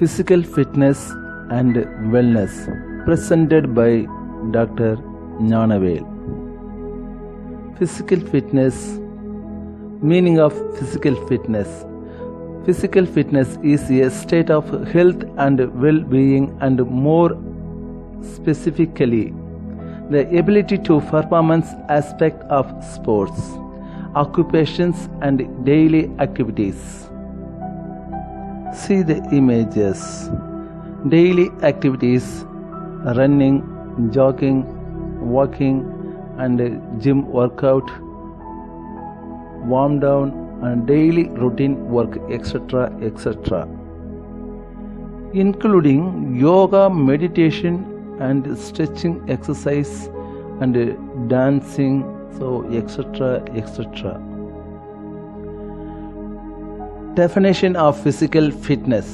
Physical Fitness and Wellness, presented by Dr. Gnanavel. Physical fitness. Meaning of physical fitness. Physical fitness is a state of health and well-being, and more specifically, the ability to performance aspect of sports, occupations and daily activities. See the images. Daily activities: running, jogging, walking and gym workout, warm down and daily routine work, etc., etc., including yoga, meditation and stretching exercise and dancing, so etc., etc. Definition of physical fitness.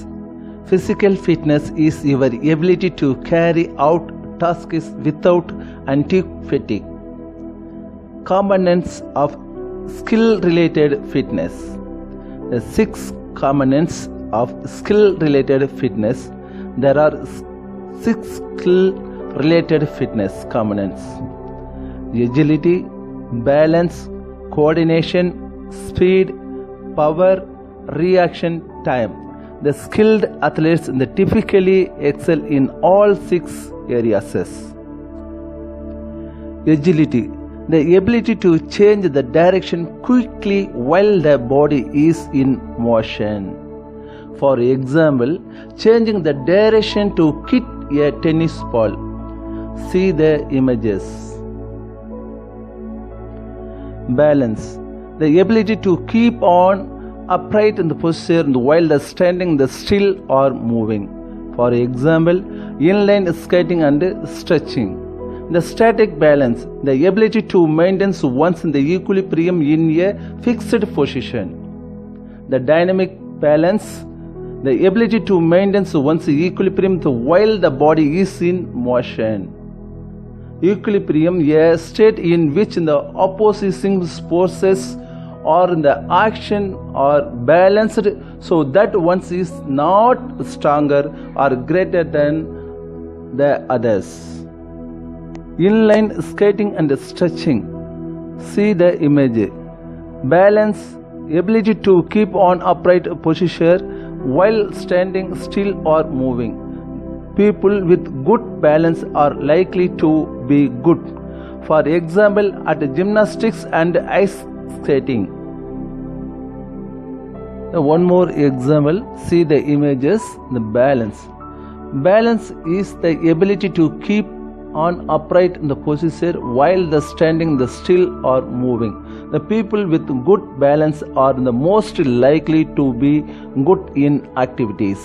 Physical fitness is your ability to carry out tasks without fatigue. Components of skill-related fitness. The 6 components of skill-related fitness. There are 6 skill-related fitness components: agility, balance, coordination, speed, power, reaction time. The skilled athletes typically excel in all 6 areas. Agility: the ability to change the direction quickly while the body is in motion. For example, changing the direction to kick a tennis ball. See the images. Balance: the ability to keep on upright in the posture while standing still or moving. For example, inline skating and stretching. The static balance: the ability to maintain one's equilibrium in a fixed position. The dynamic balance: the ability to maintain one's equilibrium while the body is in motion. Equilibrium: a state in which the opposing forces or in the action are balanced so that one is not stronger or greater than the others. Inline skating and stretching. See the image. Balance: ability to keep on upright posture while standing still or moving. People with good balance are likely to be good. For example, at gymnastics and ice skating. One more example. See the images. The balance. Balance is the ability to keep on upright in the position while standing still or moving. The people with good balance are the most likely to be good in activities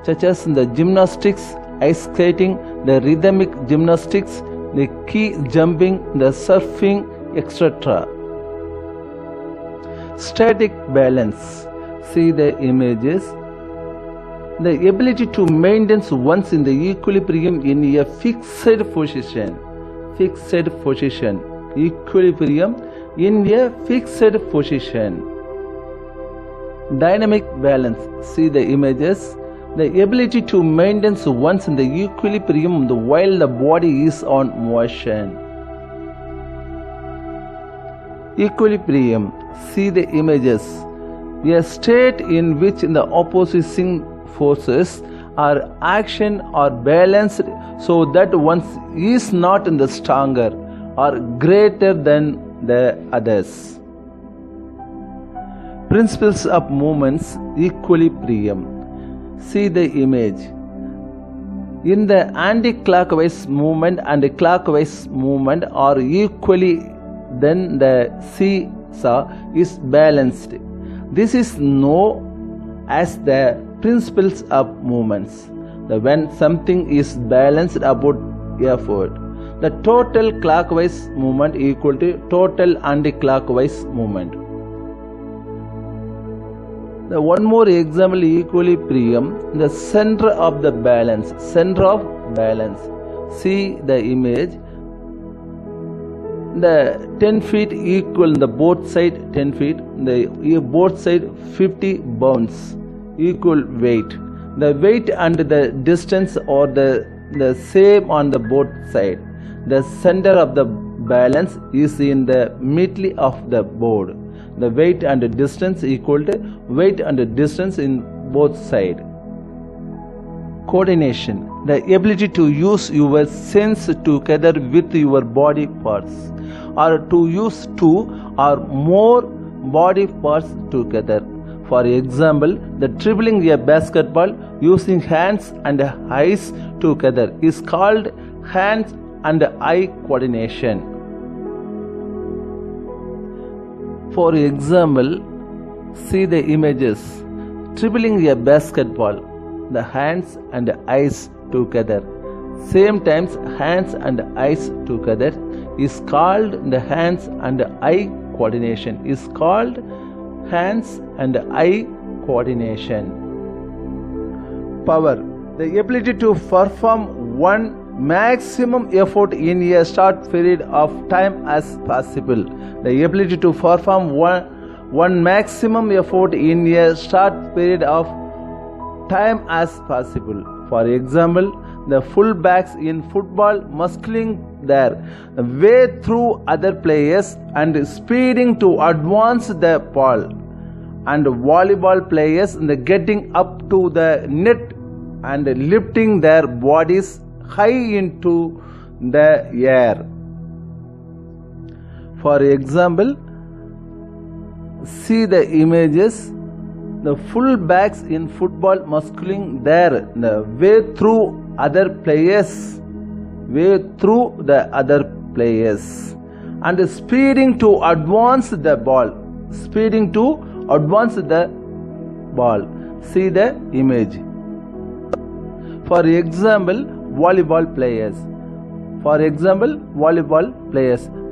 such as the gymnastics, ice skating, the rhythmic gymnastics, the key jumping, the surfing, etc. Static balance. See the images. The ability to maintain one's equilibrium in a fixed position. Fixed position. Equilibrium in a fixed position. Dynamic balance. See the images. The ability to maintain one's equilibrium while the body is on motion. Equilibrium. See the images. A state in which the opposing forces or action are balanced so that one is not stronger or greater than the others. Principles of movements. Equilibrium. See the image. In the anti-clockwise movement and clockwise movement are equally, then the seesaw is balanced. This is known as the principles of movements. When something is balanced about effort, the total clockwise movement equal to total anti-clockwise movement. One more example: equilibrium, the center of the balance. Center of balance. See the image. The 10 feet equal the both side 10 feet, the both side 50 pounds equal weight. The weight and the distance are the same on the both sides. The center of the balance is in the middle of the board. The weight and the distance equal to weight and the distance in both sides. Coordination, the ability to use your sense together with your body parts, or to use two or more body parts together. For example, the dribbling a basketball using hands and eyes together is called hands and eye coordination. For example, see the images. Dribbling a basketball, the hands and eyes together. Same times hands and eyes together is called the hands and eye coordination. Is called hands and eye coordination. Power, the ability to perform one maximum effort in a short period of time as possible. The ability to perform one maximum effort in a short period of time as possible. For example, the fullbacks in football muscling their way through other players and speeding to advance the ball, and volleyball players getting up to the net and lifting their bodies high into the air. For example, see the images. The fullbacks in football muscling their way through other players, and speeding to advance the ball, See the image. For example, volleyball players. The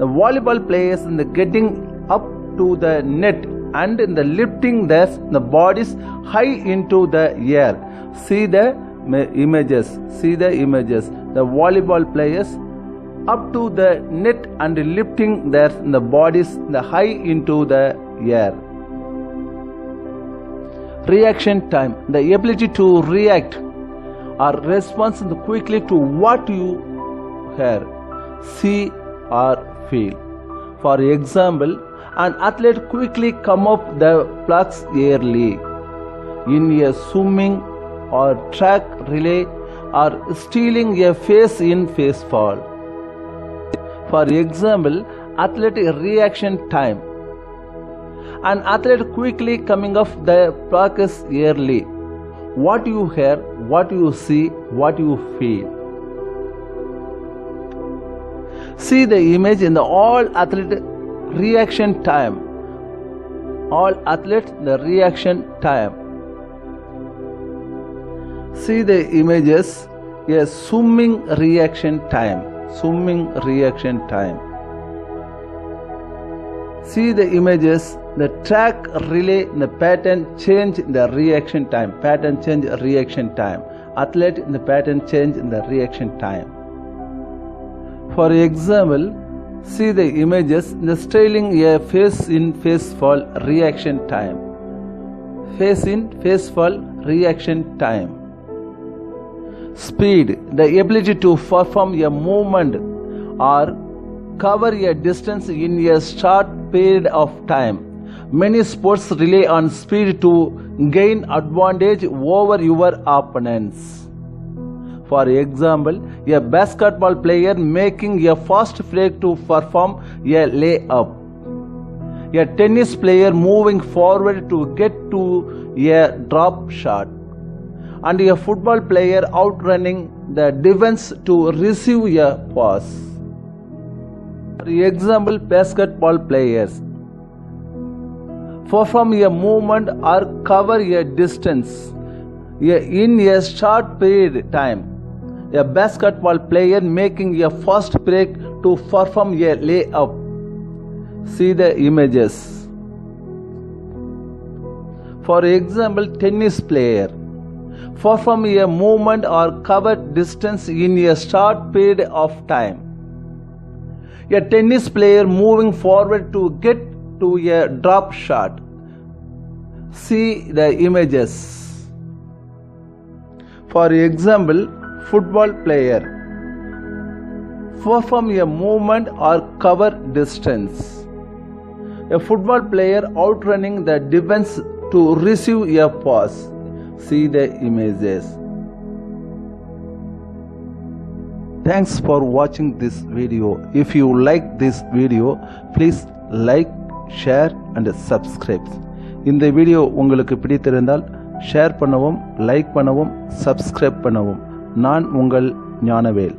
volleyball players in the getting up to the net and in the lifting their bodies high into the air. See the images. The volleyball players up to the net and lifting their bodies high into the air. Reaction time, the ability to react or respond quickly to what you hear, see or feel. For example, an athlete quickly come up the blocks early in a swimming or track relay or stealing a face-in-face fall. For example, athletic reaction time. An athlete quickly coming off the blocks early. What you hear, what you see, what you feel. See the image in the all athlete reaction time. All athletes the reaction time. See the images. A swimming reaction time. See the images. The track relay, the pattern change in the reaction time. Athlete in the pattern change in the reaction time. For example, see the images. The stealing a face-in-face fall reaction time. Face-in-face fall reaction time. Speed, the ability to perform a movement or cover a distance in a short period of time. Many sports rely on speed to gain advantage over your opponents. For example, a basketball player making a fast break to perform a layup. A tennis player moving forward to get to a drop shot. And a football player outrunning the defense to receive a pass. For example, basketball players perform a movement or cover a distance in a short period of time. A basketball player making a fast break to perform a layup. See the images. For example, tennis player perform a movement or cover distance in a short period of time. A tennis player moving forward to get to a drop shot. See the images. For example, football player. Perform a movement or cover distance. A football player outrunning the defense to receive a pass. See the images. Thanks for watching this video. If you like this video, please like, share and subscribe. இந்த video உங்களுக்கு பிடித்திருந்தால் share பண்ணவும், like பண்ணவும், subscribe பண்ணவும். நான் உங்கள் ஞானவேல்.